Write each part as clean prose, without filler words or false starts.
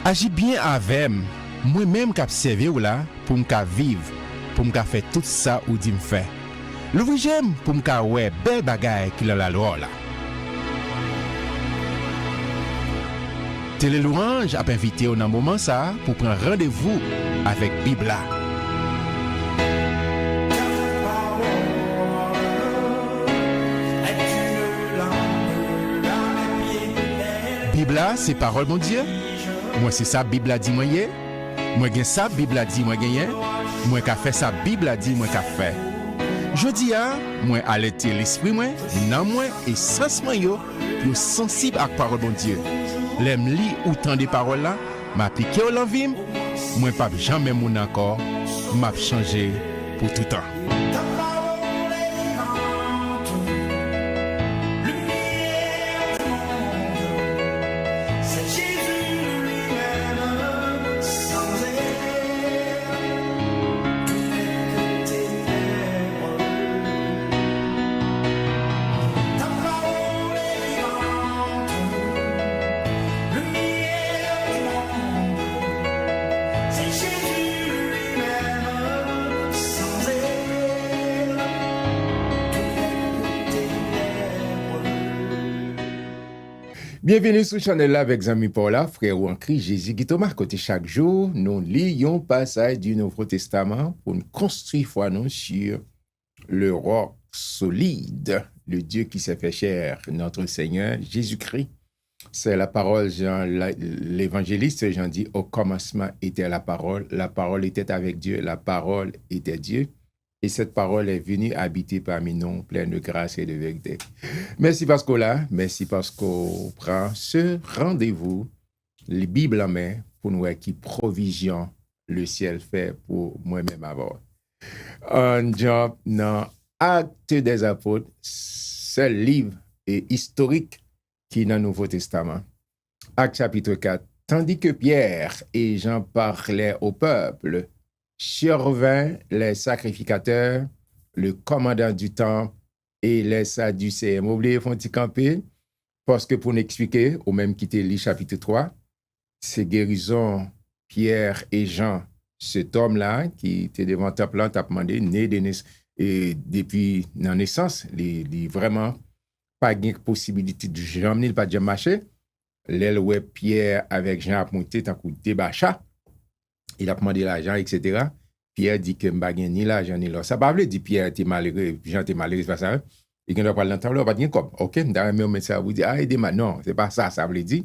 Agis bien avec moi-même qui observe ou là pour me vivre, pour me faire tout ça ou dit me faire. L'ouvrir j'aime pour me ouais belle bagaille qui la loi là. Télé Louange a invité au moment ça pour prendre rendez-vous avec Bibla. Bibla c'est parole mon Dieu. Moi c'est ça Bibla dit moi yé. Moi gen ça Bibla dit moi gagné. Moi qu'a fait ça Bibla dit moi qu'a fait. Jodi a moi alerter l'esprit moi, nan moi et sens moi yo sensible à parole mon Dieu. L'aime li ou tant de paroles là, m'appliquer au l'envie, moi pas jamais mon encore, m'a changé pour tout temps. Bienvenue sur Channel là avec Zami Paula, frère ou en Christ Jésus qui Thomas. Côté chaque jour, nous lions passage du Nouveau Testament pour nous construire foi nous sur le roc solide, le Dieu qui s'est fait chair, notre Seigneur Jésus-Christ. C'est la parole, Jean, l'évangéliste Jean dit, au commencement était la parole était avec Dieu, la parole était Dieu. Et cette parole est venue habiter parmi nous, pleine de grâce et de vérité. Merci parce qu'on l'a, merci parce qu'on prend ce rendez-vous, les Bibles en main, pour nous voir qui provision le ciel fait pour moi-même avoir. Un job dans Actes des Apôtres, seul livre et historique qui est dans le Nouveau Testament. Actes chapitre 4. Tandis que Pierre et Jean parlaient au peuple, survint les sacrificateurs, le commandant du temple et les Sadducéens. M'oubliez, font-ils camper? Parce que pour nous expliquer, ou même quitter le chapitre 3, c'est guérison Pierre et Jean, cet homme-là qui était devant le temple, t'a demandé, né et depuis la naissance, il vraiment pas de possibilité de jamais, il pas de marcher. L'aile ouais Pierre avec Jean a monté, tant coup débacha. Il a demandé l'argent, etc. Pierre dit que m'a ni l'argent ni l'or. Ça pas veut dire Pierre était malheureux, Jean était malheureux, c'est pas ça. Et quand on parle d'entendre, on va dire comme, OK, d'ailleurs, mais ça vous dit, ah, aidez-moi. Non, c'est pas ça, ça veut dire.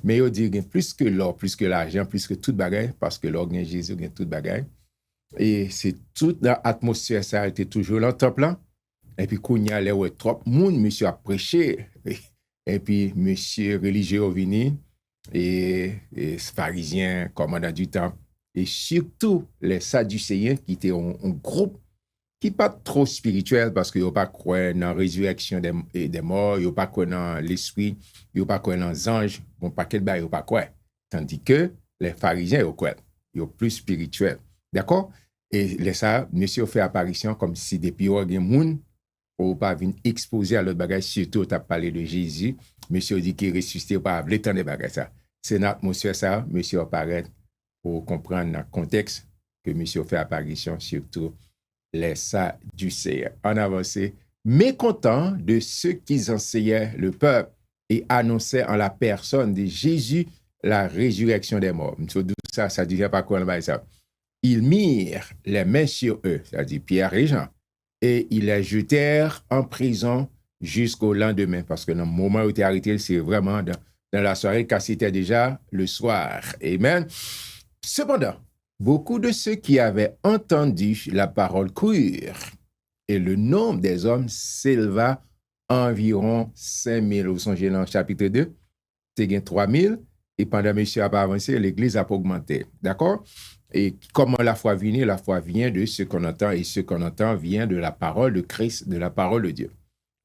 Mais il dit plus que l'or, plus que l'argent, plus que toute bagaille, parce que l'or, Jésus, toute bagaille. Et c'est toute l'atmosphère, ça a été toujours dans le temple là. Et puis, quand il y a les trop, monde, monsieur a prêché. Et puis, monsieur religieux est venu, et pharisien, commandant du temple. Et surtout les Sadducéens qui étaient un groupe qui n'est pas trop spirituel parce qu'ils n'ont pas cru dans la résurrection des morts, ils n'ont pas cru dans l'esprit, ils n'ont pas cru dans les anges, bon, pas quel bail, ils n'ont pas cru. Tandis que les pharisiens, ils ont cru, ils sont plus spirituels. D'accord? Et les ça, monsieur fait apparition comme si depuis il y a des gens ou pas venir exposer à l'autre bagage, surtout tu as parlé de Jésus, monsieur dit qu'il est ressuscité, pas le temps de bagage ça. C'est notre atmosphère ça, monsieur apparaît pour comprendre dans le contexte que monsieur fait apparition, surtout les Sadducéens. En avancé, mécontents de ceux qui enseignaient le peuple et annonçaient en la personne de Jésus la résurrection des morts. Ça dit pas quoi ça. Ils mirent les mains sur eux, c'est-à-dire Pierre et Jean, et ils les jetèrent en prison jusqu'au lendemain, parce que dans le moment où ils étaient arrêtés, c'est vraiment dans la soirée, car c'était déjà le soir. Amen. Cependant, beaucoup de ceux qui avaient entendu la parole crurent, et le nombre des hommes s'éleva environ 5000. Vous songez dans le chapitre 2, c'est 3000, et pendant que monsieur n'a pas avancé, l'église a augmenté. D'accord? Et comment la foi vient? La foi vient de ce qu'on entend, et ce qu'on entend vient de la parole de Christ, de la parole de Dieu.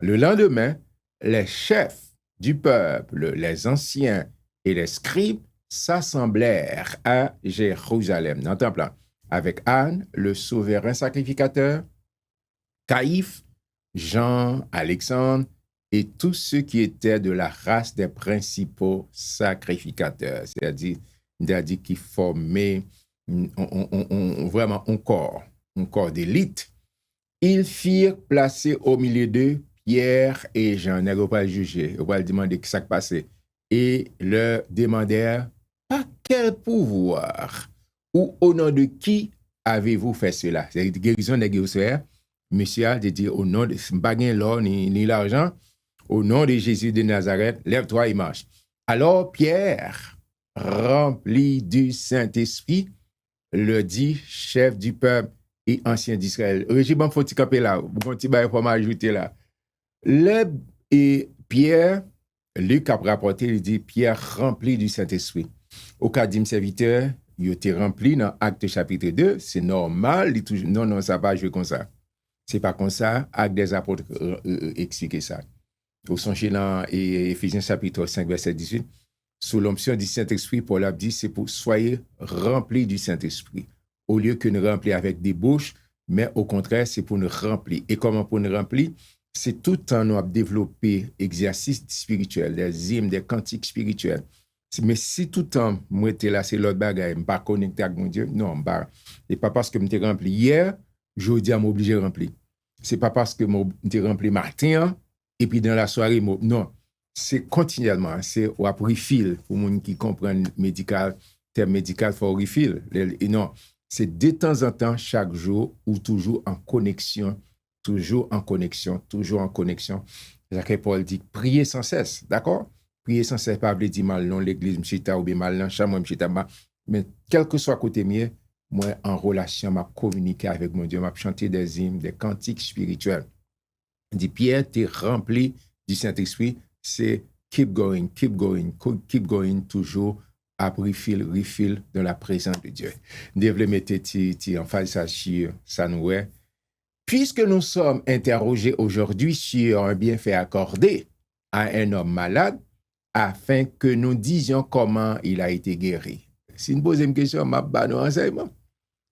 Le lendemain, les chefs du peuple, les anciens et les scribes s'assemblèrent à Jérusalem, dans le temple, avec Anne, le souverain sacrificateur, Caïphe, Jean, Alexandre et tous ceux qui étaient de la race des principaux sacrificateurs, c'est-à-dire c'est-à-dire qui formait vraiment un corps d'élite. Ils firent placer au milieu d'eux Pierre et Jean. Ils ne pas juger, ils pas demander ce qui s'est passé. Et leur demandèrent, par quel pouvoir ou au nom de qui avez-vous fait cela? C'est-à-dire, guérison des guérisseurs. Monsieur a dit, au nom de, pas l'or ni l'argent, au nom de Jésus de Nazareth, lève-toi et marche. Alors Pierre, rempli du Saint-Esprit, le dit chef du peuple et ancien d'Israël. Régime, il faut te camper là. Bon, petit bail pour m'ajouter là. Et Pierre, Luc a rapporté, il dit Pierre rempli du Saint-Esprit. Au cas d'un serviteur, il était rempli dans Acte chapitre 2, c'est normal. Non, ça va jouer comme ça. C'est pas comme ça. Acte des apôtres explique ça. Au songez dans Éphésiens chapitre 5, verset 18. Sous l'onction du Saint-Esprit, Paul a dit, c'est pour soyez remplis du Saint-Esprit. Au lieu que nous remplir avec des bouches, mais au contraire, c'est pour nous remplir. Et comment pour nous remplir? C'est tout le temps nous développer exercices spirituels, des hymnes, des cantiques spirituels. Mais si tout le temps, moi, j'étais là, c'est l'autre bagaille, je ne suis pas connecté avec mon Dieu, non, c'est pas parce que je suis rempli hier, je dis à m'obliger à remplir. C'est pas parce que je suis rempli matin, et puis dans la soirée, non. C'est continuellement, c'est au refill, pour les gens qui comprennent médical, terme médical, il faut refill. Et non, c'est de temps en temps, chaque jour, ou toujours en connexion. Toujours en connexion. C'est-à-dire Paul dit, priez sans cesse, d'accord? Priez sans cesse, pas dire mal non, l'église, m'chita ou bien mal non, chambre, m'chita mal. Mais quel que soit côté mieux, moi, en relation, m'a communiqué avec mon Dieu, m'a chanté des hymnes, des cantiques spirituels. Il dit, Pierre, t'es rempli du Saint-Esprit, c'est keep going, toujours à refill dans la présence de Dieu. Développer en face ça nous est. Puisque nous sommes interrogés aujourd'hui sur un bienfait accordé à un homme malade, afin que nous disions comment il a été guéri. Si nous posons une question, m'a bas nos enseignements.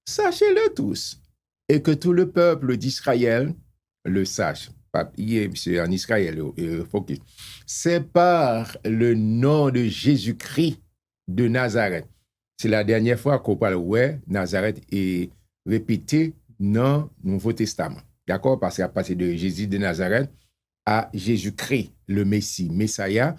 Sachez-le tous, et que tout le peuple d'Israël le sache. C'est en Israël, c'est par le nom de Jésus-Christ de Nazareth. C'est la dernière fois qu'on parle, Nazareth est répété dans le Nouveau Testament. D'accord? Parce qu'à partir de Jésus de Nazareth à Jésus-Christ, le Messie, Messiah,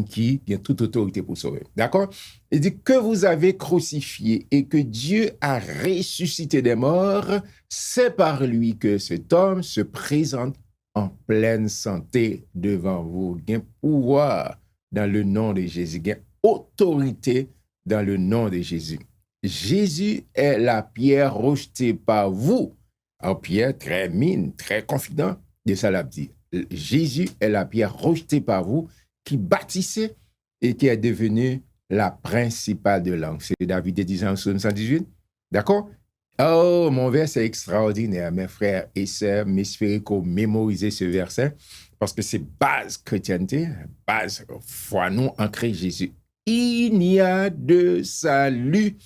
qui a toute autorité pour sauver. D'accord? Il dit que vous avez crucifié et que Dieu a ressuscité des morts, c'est par lui que cet homme se présente en pleine santé devant vous. Il y a pouvoir dans le nom de Jésus. Il y a autorité dans le nom de Jésus. Jésus est la pierre rejetée par vous. Alors Pierre, très mine, très confident de ça l'a dit. Jésus est la pierre rejetée par vous qui bâtissait et qui est devenue la principale de l'angle. C'est David disant en Psaume 118. D'accord? Oh, mon verset extraordinaire, mes frères et sœurs, m'espérez qu'on mémorise ce verset parce que c'est base chrétienté, base foi non en Christ Jésus. Il n'y a de salut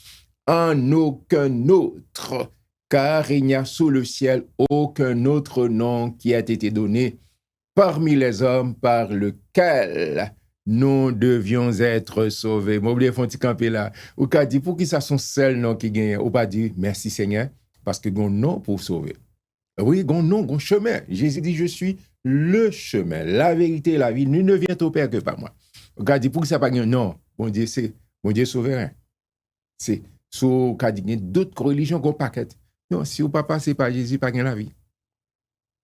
en aucun autre, car il n'y a sous le ciel aucun autre nom qui a été donné parmi les hommes par lequel nous devions être sauvés. M'oubliez, faut-il camper là. Ou qu'a dit, pour qui ça son seul nom qui gagne, ou pas dit, merci Seigneur, parce que gon nom pour sauver. Oui, gon nom, gon chemin. Jésus dit, je suis le chemin, la vérité et la vie. Nul ne vient au Père que par moi. Ou qu'a dit, pour qui ça pas gagne, non. Bon Dieu, c'est, bon Dieu souverain. C'est, sous qu'a dit, d'autres religions qu'on paquette. Non, si ou pas passer par Jésus, pas gagne la vie.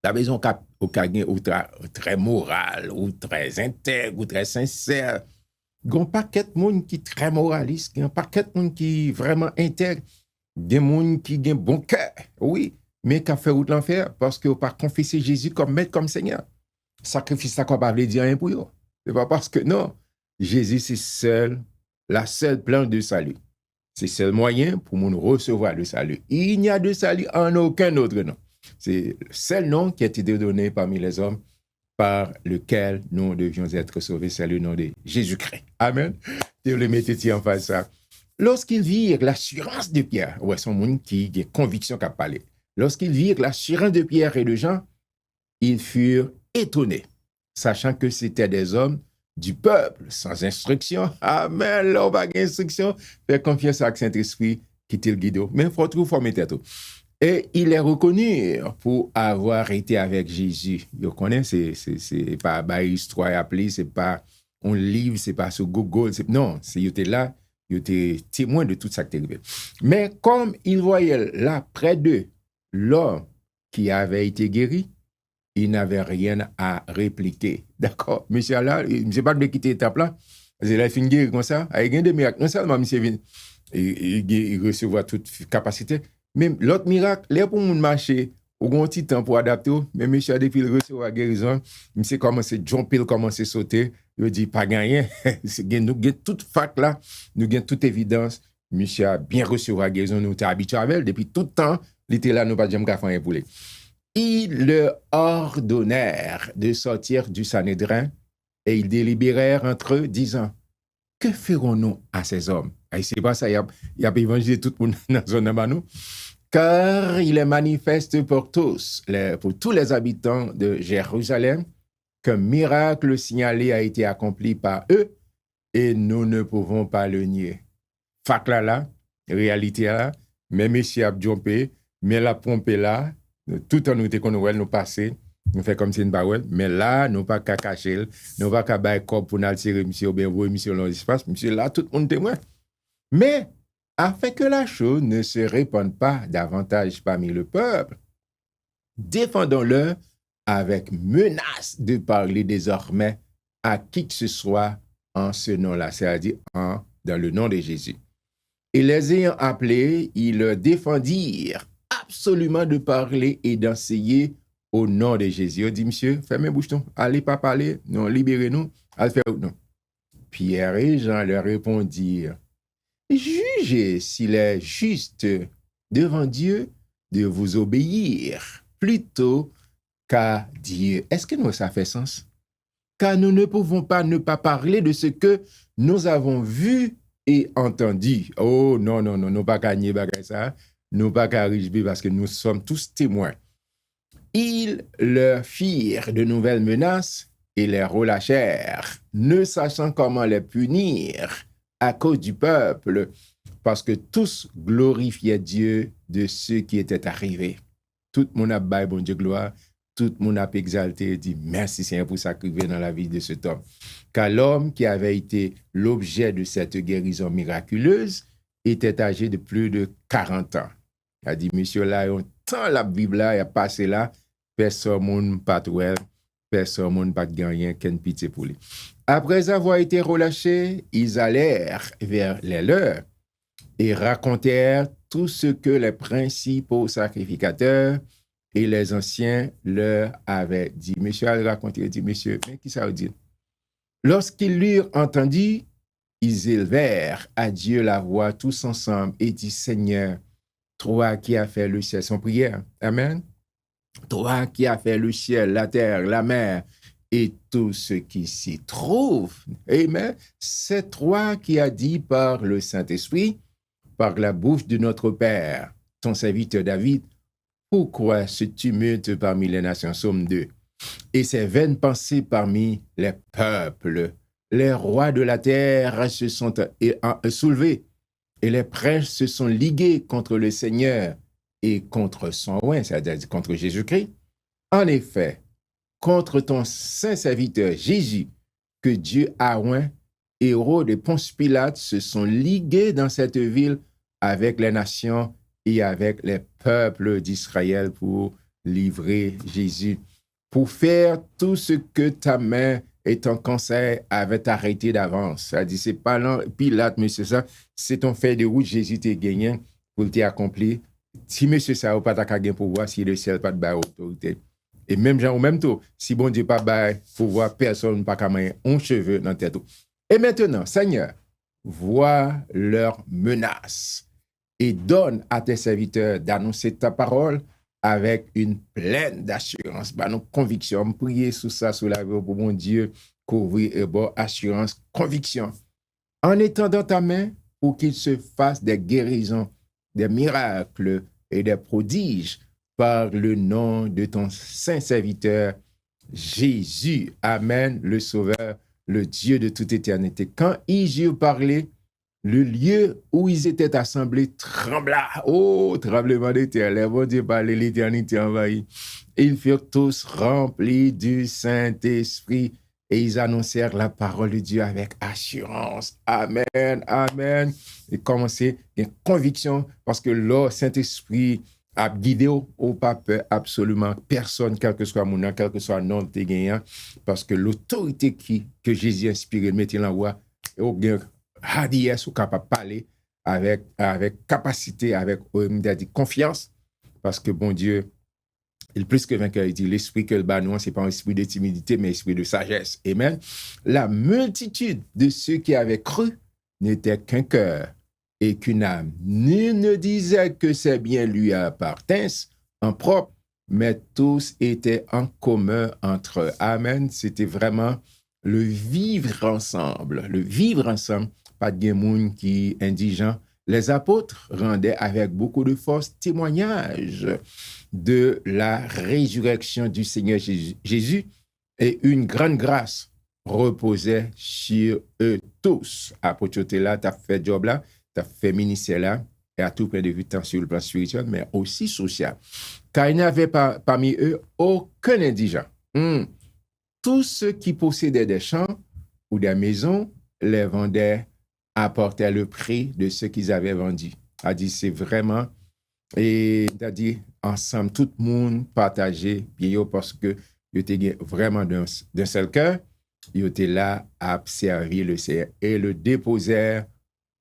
La maison au très moral, ou très intègre, ou très sincère. Il y a un paquet de monde qui est très moraliste, il y a un paquet de monde qui est vraiment intègre, des gens qui ont un bon cœur, oui, mais qui a fait route l'enfer parce qu'ils n'ont pas confessé Jésus comme maître, comme Seigneur. Sacrifice, ça qu'on va dire rien pour eux. C'est pas parce que non, Jésus, c'est la seule plan de salut. C'est le seul moyen pour nous recevoir le salut. Il n'y a de salut en aucun autre nom. C'est le seul nom qui a été donné parmi les hommes par lequel nous devions être sauvés, c'est le nom de Jésus-Christ. Amen. Dieu le mettait en face ça. Lorsqu'ils virent l'assurance de Pierre, ouais, son monde qui a conviction qu'a parlé. Lorsqu'ils virent l'assurance de Pierre et de Jean, ils furent étonnés, sachant que c'était des hommes du peuple, sans instruction. Amen, là, on va avoir instruction. Fais confiance à Saint-Esprit qui te le guide. Mais il faut trouver former tête. Et il est reconnu pour avoir été avec Jésus. Vous connaissez, c'est pas une histoire appelée, c'est pas un livre, c'est pas sur Google. Non, il était là, il était témoin de tout ça qui est arrivé. Mais comme il voyait là, près d'eux, l'homme qui avait été guéri, il n'avait rien à répliquer. D'accord? Monsieur là, il ne sait pas de quitter l'étape là. Il a fini guéri comme ça. Il y a des miracles. Non seulement monsieur vient, il recevra toute capacité. Même l'autre miracle, là pour moun marcher, ou un petit temps pour adapter, mais monsieur depuis le recevoir guérison, monsieur commence à jumper, il commence à sauter, il dit pas gagné, nous avons toute fac là, nous avons toute évidence, monsieur a bien recevoir guérison, nous sommes habitués avec elle, depuis tout le temps, il était là, nous pas jamais faire pour lui. Ils le ordonnèrent de sortir du Sanhédrin et ils délibérèrent entre eux, disant, que ferons-nous à ces hommes? Et c'est pas ça, il y a évangélisé tout le monde dans la zone de nous. Car il est manifeste pour tous les habitants de Jérusalem, qu'un miracle signalé a été accompli par eux et nous ne pouvons pas le nier. Fac là, réalité là, mais monsieur a jumpé, mais la pompe là, tout en nous te qu'on nous passer, nous fait comme si une barouette, mais là, nous pas qu'à cacher, nous pas qu'à bailler corps pour nous tirer monsieur ou bien vous monsieur dans l'espace, monsieur là, tout le monde témoin. Mais afin que la chose ne se répande pas davantage parmi le peuple, défendons-le avec menace de parler désormais à qui que ce soit en ce nom-là, c'est-à-dire dans le nom de Jésus. Et les ayant appelés, ils leur défendirent absolument de parler et d'enseigner au nom de Jésus. On dit, monsieur, fermez bouche, allez pas parler, non, libérez-nous, allez faire non. Pierre et Jean leur répondirent, jugez s'il est juste devant Dieu de vous obéir plutôt qu'à Dieu. Est-ce que nous, ça fait sens? Car nous ne pouvons pas ne pas parler de ce que nous avons vu et entendu. Oh non, non, non, nous pas gagner ça, nous pas qu'à réjouir parce que nous sommes tous témoins. Ils leur firent de nouvelles menaces et les relâchèrent, ne sachant comment les punir à cause du peuple, parce que tous glorifiaient Dieu de ce qui était arrivé. Tout le monde a baillé bon Dieu gloire, tout le monde a exalté et dit merci Seigneur pour ça qui vient dans la vie de cet homme. Car l'homme qui avait été l'objet de cette guérison miraculeuse était âgé de plus de 40 ans. Il a dit, monsieur là, on tend la Bible là, il a passé là, personne n'a pas de personne n'a pas de gagné, qu'une pitié pour lui. Après avoir été relâchés, ils allèrent vers les leurs et racontèrent tout ce que les principaux sacrificateurs et les anciens leur avaient dit. Monsieur a raconté, il dit, monsieur, mais qui ça veut dire? Lorsqu'ils l'eurent entendu, ils élevèrent à Dieu la voix tous ensemble et dit, Seigneur, toi qui as fait le ciel, son prière, amen. Toi qui as fait le ciel, la terre, la mer et tout ce qui s'y trouve, amen. C'est toi qui as dit par le Saint-Esprit, par la bouche de notre Père, ton serviteur David, pourquoi ce tumulte parmi les nations, Somme 2, et ces vaines pensées parmi les peuples. Les rois de la terre se sont soulevés et les princes se sont ligués contre le Seigneur et contre son oint, c'est-à-dire contre Jésus-Christ. En effet, contre ton saint serviteur Jésus, que Dieu a oint, Hérode et Ponce Pilate se sont ligués dans cette ville avec les nations et avec les peuples d'Israël pour livrer Jésus, pour faire tout ce que ta main et ton conseil avaient arrêté d'avance. Ça dit, c'est pas Pilate, monsieur ça, c'est ton fait de route, Jésus t'a gagné pour t'accomplir. Si monsieur ça, ou pas ta gagné pour voir si le ciel pas de bail autorité. Et même gens, ou même tout, si bon Dieu pas bail pour voir personne pas qu'à un cheveu dans tête. Et maintenant, Seigneur, vois leurs menaces et donne à tes serviteurs d'annoncer ta parole avec une pleine d'assurance. Bah, nos convictions, prier sous ça, sous la vie pour mon Dieu, couvrir et bon, assurance, conviction. En étendant ta main pour qu'il se fasse des guérisons, des miracles et des prodiges par le nom de ton saint serviteur Jésus. Amen, le Sauveur le Dieu de toute éternité. Quand ils eurent parlé, le lieu où ils étaient assemblés trembla. Oh, tremblement de terre. Les bon Dieu parlait, l'éternité envahie. Ils furent tous remplis du Saint-Esprit et ils annoncèrent la parole de Dieu avec assurance. Amen, amen. Et commencer une conviction parce que le Saint-Esprit a guidé au pas peur absolument personne, quel que soit mon nom, quel que soit le nom de tes gagnants, parce que l'autorité que Jésus a inspiré, mettez la voix, et au gain, ou capable de parler avec capacité, avec confiance, parce que bon Dieu, il est plus que vainqueur. Il dit l'esprit que le bas nous, ce n'est pas un esprit de timidité, mais un esprit de sagesse. Amen. La multitude de ceux qui avaient cru n'était qu'un cœur et qu'une âme. Nul ne disait que ses biens lui appartinssent en propre, mais tous étaient en commun entre eux. Amen. C'était vraiment le vivre ensemble. Le vivre ensemble. Pas de monde qui est indigent. Les apôtres rendaient avec beaucoup de force témoignage de la résurrection du Seigneur Jésus et une grande grâce reposait sur eux tous. Apôtre, tu es là, tu as fait job là, tu as fait ministère là, et à tout point de vue, tant sur le plan spirituel, mais aussi social. Car il n'y avait pas parmi eux aucun indigent. Tous ceux qui possédaient des champs ou des maisons les vendaient, apportaient le prix de ce qu'ils avaient vendu. A dit, c'est vraiment, et t'as dit, ensemble, tout le monde partageait, parce que ils étaient vraiment d'un seul cœur, ils étaient là à servir le Seigneur et le déposèrent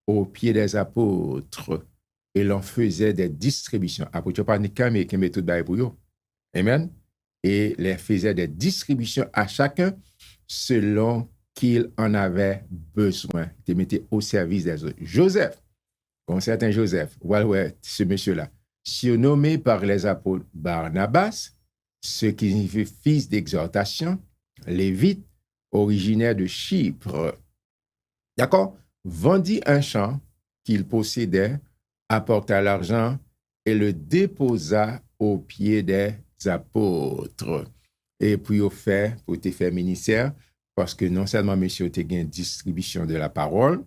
aux pieds des apôtres et l'on faisait des distributions. Apôtres, pas ni camé qui met tout bail pour eux. Amen. Et les faisait des distributions à chacun selon qu'il en avait besoin. Il mettait au service des autres. Joseph, un certain Joseph, ouais, ce monsieur-là, surnommé par les apôtres Barnabas, ce qui signifie fils d'exhortation, lévite, originaire de Chypre. D'accord? Vendit un champ qu'il possédait, apporta l'argent et le déposa aux pieds des apôtres. Et puis, pour te faire ministère, parce que non seulement monsieur te gain distribution de la parole,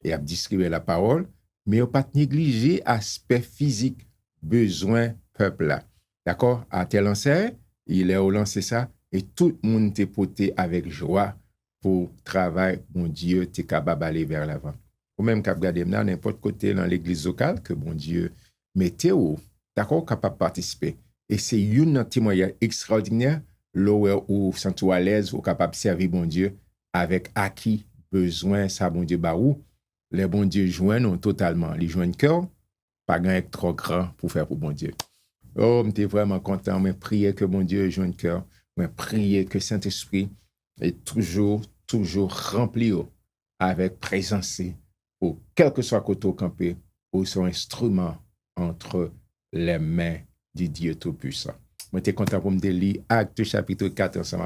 et a distribué la parole, mais il n'a pas négligé l'aspect physique, besoin peuple là. D'accord? À tel enseigne, il est au lancé ça, et tout le monde t'est porté avec joie pour travail, mon Dieu, t'es capable d'aller vers l'avant. Ou même qu'à regarder n'importe côté dans l'église locale, que mon Dieu mettez où, d'accord, capable de participer. Et c'est un témoignage extraordinaire, là où sont à l'aise, ou capable de servir mon Dieu avec acquis, besoin, ça, bon Dieu, baou. Les bons dieux joignent totalement. Les joignent cœur, pas grand trop grand pour faire pour bon Dieu. Oh, j'étais vraiment content. Je priais que mon Dieu joigne cœur. Je priais que Saint-Esprit est toujours rempli avec présence pour quel que soit côté campé ou son instrument entre les mains du Dieu Tout-Puissant. Je suis content pour me lire Actes chapitre 4 ensemble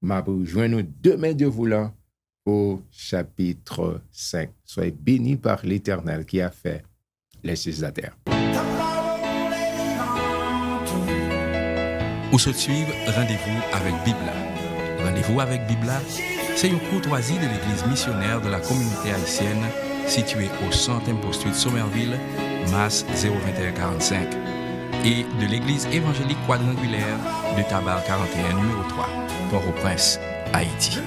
avec vous. Je joins nous demain Dieu voulant au chapitre 5. Soyez bénis par l'Éternel qui a fait les cieux et la terre. Ou se suivre, rendez-vous avec Bibla. Rendez-vous avec Bibla, c'est une courtoisie de l'Église missionnaire de la communauté haïtienne située au centre Impostude Somerville, Masse 02145, et de l'Église évangélique quadrangulaire de Tabar 41 numéro 3, Port-au-Prince, Haïti.